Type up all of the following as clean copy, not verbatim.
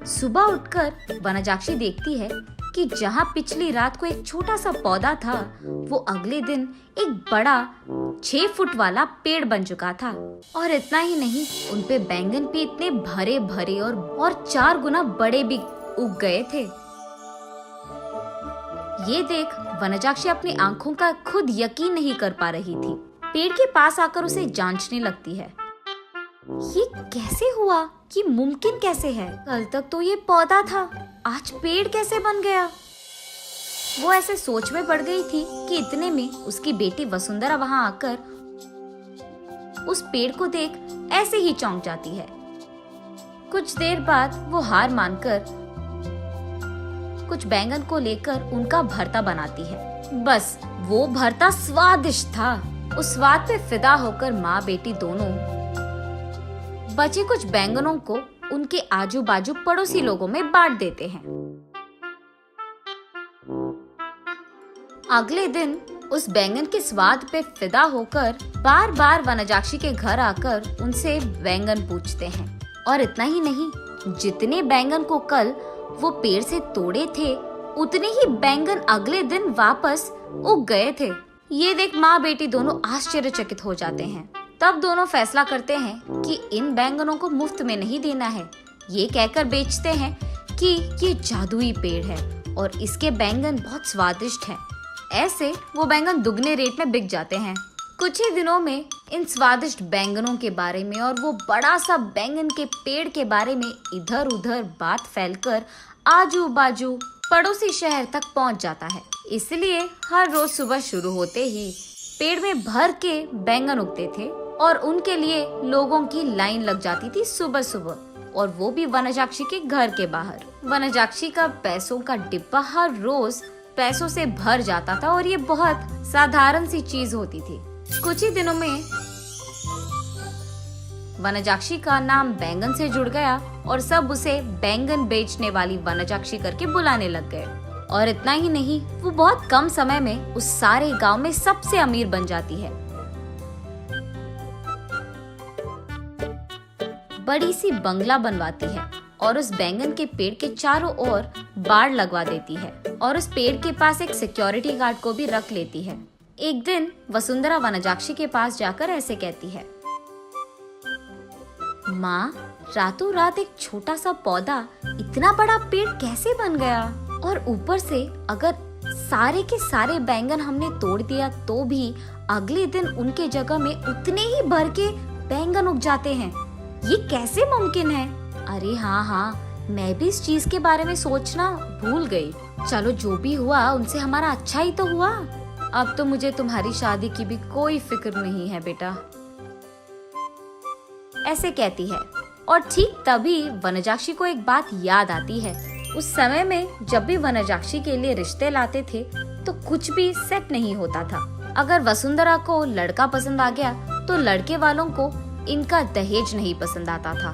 सुबह उठकर वनजाक्षी देखती है कि जहाँ पिछली रात को एक छोटा सा पौधा था, वो अगले दिन एक बड़ा 6 फुट वाला पेड़ बन चुका था। और इतना ही नहीं, उनपे बैंगन भी इतने भरे भरे और 4 गुना बड़े भी उग गए थे। ये देख वनजाक्षी अपनी आंखों का खुद यकीन नहीं कर पा रही थी। पेड़ के पास आकर उसे जांचने लगती है। ये कैसे हुआ? ये मुमकिन कैसे है? कल तक तो ये पौधा था, आज पेड़ कैसे बन गया? वो ऐसे सोच में पड़ गई थी कि इतने में उसकी बेटी वसुंधरा वहां आकर उस पेड़ को देख ऐसे ही चौंक जाती है। कुछ देर बाद वो हार मानकर कुछ बैंगन को लेकर उनका भरता बनाती है। बस वो भरता स्वादिष्ट था। उस स्वाद पे फिदा होकर माँ बेटी दोनों बचे कुछ बैंगनों को उनके आजू बाजू पड़ोसी लोगों में बांट देते हैं। अगले दिन उस बैंगन के स्वाद पे फिदा होकर बार बार वनजाक्षी के घर आकर उनसे बैंगन पूछते हैं। और इतना ही नहीं, जितने बैंगन को कल वो पेड़ से तोड़े थे, उतने ही बैंगन अगले दिन वापस उग गए थे। ये देख माँ बेटी दोनों आश्चर्यचकित हो जाते हैं। तब दोनों फैसला करते हैं कि इन बैंगनों को मुफ्त में नहीं देना है। ये कहकर बेचते हैं कि ये जादुई पेड़ है और इसके बैंगन बहुत स्वादिष्ट हैं। ऐसे वो बैंगन दुगने रेट में बिक जाते हैं। कुछ ही दिनों में इन स्वादिष्ट बैंगनों के बारे में और वो बड़ा सा बैंगन के पेड़ के बारे में इधर उधर बात फैलकर आजू बाजू पड़ोसी शहर तक पहुंच जाता है। इसलिए हर रोज सुबह शुरू होते ही पेड़ में भर के बैंगन उगते थे और उनके लिए लोगों की लाइन लग जाती थी सुबह सुबह, और वो भी वनजाक्षी के घर के बाहर। वनजाक्षी का पैसों का डिब्बा हर रोज पैसों से भर जाता था और ये बहुत साधारण सी चीज होती थी। कुछ ही दिनों में वनजाक्षी का नाम बैंगन से जुड़ गया और सब उसे बैंगन बेचने वाली वनजाक्षी करके बुलाने लग गए। और इतना ही नहीं, वो बहुत कम समय में उस सारे गांव में सबसे अमीर बन जाती है। बड़ी सी बंगला बनवाती है और उस बैंगन के पेड़ के चारों ओर बाड़ लगवा देती है और उस पेड़ के पास एक सिक्योरिटी गार्ड को भी रख लेती है। एक दिन वसुंधरा वनजाक्षी के पास जाकर ऐसे कहती है, माँ, रातों रात एक छोटा सा पौधा इतना बड़ा पेड़ कैसे बन गया? और ऊपर से अगर सारे के सारे बैंगन हमने तोड़ दिया तो भी अगले दिन उनके जगह में उतने ही भर के बैंगन उग जाते हैं। ये कैसे मुमकिन है? अरे हाँ, मैं भी इस चीज के बारे में सोचना भूल गई। चलो, जो भी हुआ उनसे हमारा अच्छा ही तो हुआ। अब तो मुझे तुम्हारी शादी की भी कोई फिक्र नहीं है बेटा, ऐसे कहती है। और ठीक तभी वनजाक्षी को एक बात याद आती है। उस समय में जब भी वनजाक्षी के लिए रिश्ते लाते थे तो कुछ भी सेट नहीं होता था। अगर वसुंधरा को लड़का पसंद आ गया तो लड़के वालों को इनका दहेज नहीं पसंद आता था,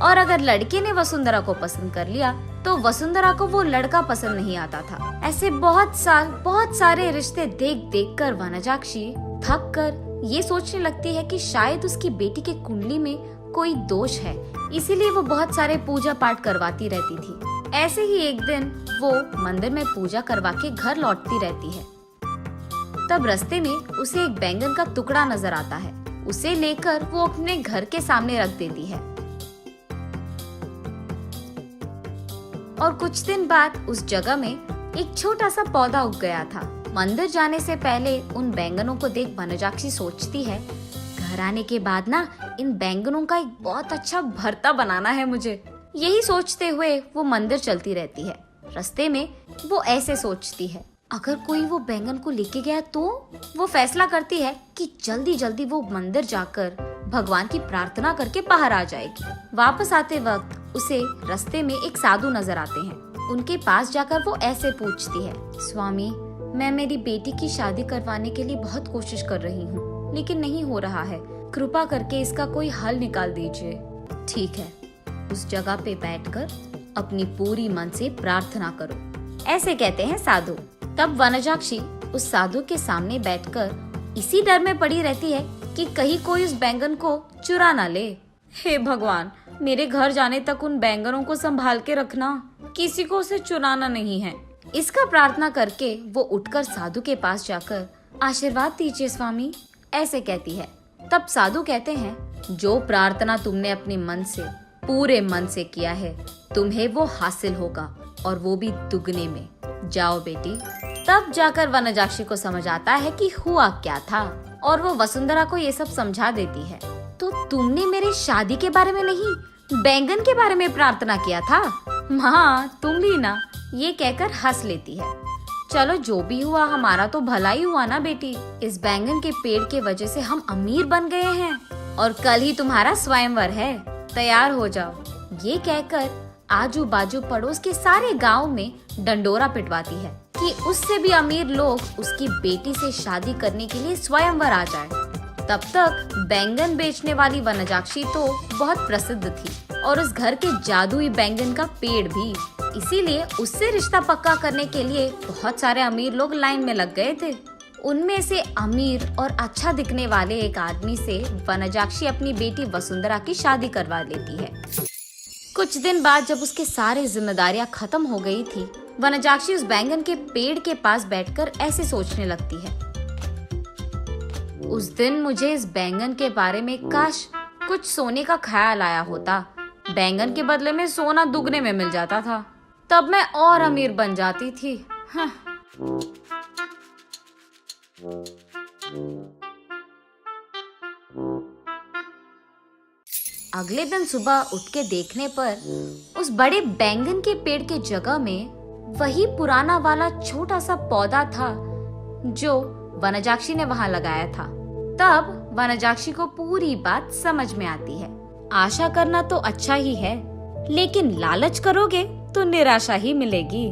और अगर लड़के ने वसुंधरा को पसंद कर लिया तो वसुंधरा को वो लड़का पसंद नहीं आता था। ऐसे बहुत सारे रिश्ते देख देख कर वनजाक्षी थक कर ये सोचने लगती है कि शायद उसकी बेटी के कुंडली में कोई दोष है, इसीलिए वो बहुत सारे पूजा पाठ करवाती रहती थी। ऐसे ही एक दिन वो मंदिर में पूजा करवा के घर लौटती रहती है। तब रास्ते में उसे एक बैंगन का टुकड़ा नजर आता है। उसे लेकर वो अपने घर के सामने रख देती है। और कुछ दिन बाद उस जगह में एक छोटा सा पौधा उग गया था। मंदिर जाने से पहले उन बैंगनों को देख वनजाक्षी सोचती है, घर आने के बाद ना इन बैंगनों का एक बहुत अच्छा भरता बनाना है मुझे। यही सोचते हुए वो मंदिर चलती रहती है। रास्ते में वो ऐसे सोचती है, अगर कोई वो बैंगन को लेके गया तो? वो फैसला करती है कि जल्दी जल्दी वो मंदिर जाकर भगवान की प्रार्थना करके बाहर आ जाएगी। वापस आते वक्त उसे रास्ते में एक साधु नजर आते हैं। उनके पास जाकर वो ऐसे पूछती है, स्वामी, मैं मेरी बेटी की शादी करवाने के लिए बहुत कोशिश कर रही हूँ, लेकिन नहीं हो रहा है। कृपा करके इसका कोई हल निकाल दीजिए। ठीक है, उस जगह पे बैठकर अपनी पूरी मन से प्रार्थना करो, ऐसे कहते हैं साधु। तब वनजाक्षी उस साधु के सामने बैठकर इसी डर में पड़ी रहती है कि कहीं कोई उस बैंगन को चुरा ना ले। हे भगवान, मेरे घर जाने तक उन बैंगनों को संभाल के रखना, किसी को उसे चुराना नहीं है। इसका प्रार्थना करके वो उठकर साधु के पास जाकर आशीर्वाद दीजिए स्वामी, ऐसे कहती है। तब साधु कहते हैं, जो प्रार्थना तुमने अपने मन से, पूरे मन से किया है, तुम्हें वो हासिल होगा, और वो भी दुगने में। जाओ बेटी। तब जाकर वनजाक्षी को समझ आता है कि हुआ क्या था, और वो वसुंधरा को ये सब समझा देती है। तो तुमने मेरे शादी के बारे में नहीं, बैंगन के बारे में प्रार्थना किया था। हाँ, तुम भी ना, ये कहकर हंस लेती है। चलो जो भी हुआ, हमारा तो भला ही हुआ ना बेटी। इस बैंगन के पेड़ के वजह से हम अमीर बन गए हैं, और कल ही तुम्हारा स्वयंवर है, तैयार हो जाओ। ये कहकर आजू बाजू पड़ोस के सारे गांव में डंडोरा पिटवाती है कि उससे भी अमीर लोग उसकी बेटी से शादी करने के लिए स्वयंवर आ जाए। तब तक बैंगन बेचने वाली वनजाक्षी तो बहुत प्रसिद्ध थी, और उस घर के जादुई बैंगन का पेड़ भी। इसीलिए उससे रिश्ता पक्का करने के लिए बहुत सारे अमीर लोग लाइन में लग गए थे। उनमें से अमीर और अच्छा दिखने वाले एक आदमी से वनजाक्षी अपनी बेटी वसुंधरा की शादी करवा लेती है। कुछ दिन बाद जब उसके सारे जिम्मेदारियां खत्म हो गई थी, वनजाक्षी उस बैंगन के पेड़ के पास बैठकर ऐसे सोचने लगती है, उस दिन मुझे इस बैंगन के बारे में काश कुछ सोने का ख्याल आया होता। बैंगन के बदले में सोना दुगने में मिल जाता था, तब मैं और अमीर बन जाती थी। हाँ। अगले दिन सुबह उठ के देखने पर उस बड़े बैंगन के पेड़ के जगह में वही पुराना वाला छोटा सा पौधा था जो वनजाक्षी ने वहां लगाया था। तब वनजाक्षी को पूरी बात समझ में आती है। आशा करना तो अच्छा ही है, लेकिन लालच करोगे तो निराशा ही मिलेगी।